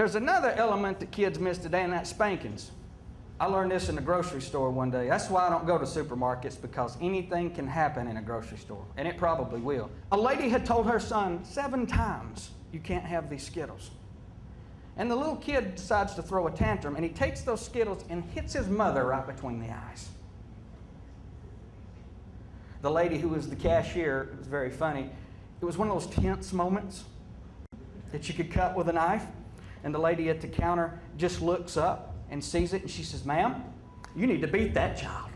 There's another element that kids miss today, and that's spankings. I learned this in the grocery store one day. That's why I don't go to supermarkets, because anything can happen in a grocery store, and it probably will. A lady had told her son 7 times, "You can't have these Skittles." And the little kid decides to throw a tantrum, and he takes those Skittles and hits his mother right between the eyes. The lady who was the cashier, it was very funny, it was one of those tense moments that you could cut with a knife, and the lady at the counter just looks up and sees it, and she says, "Ma'am, you need to beat that child."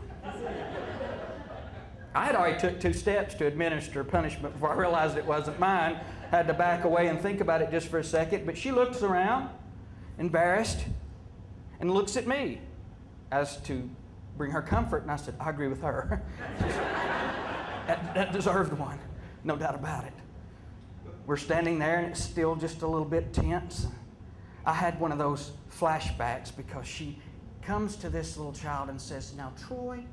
I had already took 2 steps to administer punishment before I realized it wasn't mine. Had to back away and think about it just for a second, but she looks around, embarrassed, and looks at me as to bring her comfort, and I said, "I agree with her." that deserved one, no doubt about it. We're standing there, and it's still just a little bit tense. I had one of those flashbacks, because she comes to this little child and says, "Now, Troy,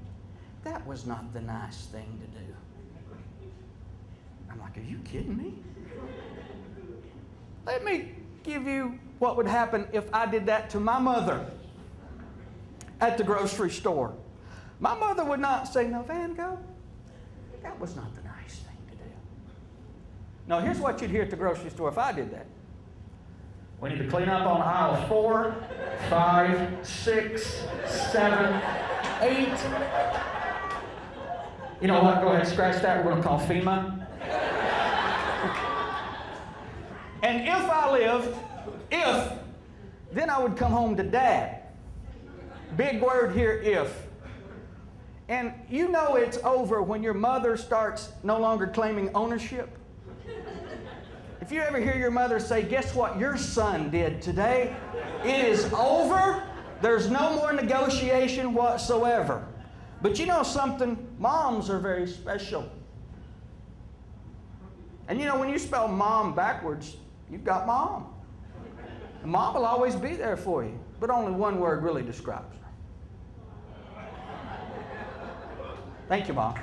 that was not the nice thing to do." I'm like, "Are you kidding me?" Let me give you what would happen if I did that to my mother at the grocery store. My mother would not say, "No, Van Gogh, that was not the nice thing to do." No, here's what you'd hear at the grocery store if I did that. "We need to clean up on aisle 4, 5, 6, 7, 8. You know what? Go ahead, scratch that. We're going to call FEMA. And if I lived, then I would come home to Dad. Big word here, if. And you know it's over when your mother starts no longer claiming ownership. If you ever hear your mother say, "Guess what your son did today? It is over. There's no more negotiation whatsoever." But you know something? Moms are very special. And you know, when you spell mom backwards, you've got mom. And mom will always be there for you, but only one word really describes her. Thank you, Mom.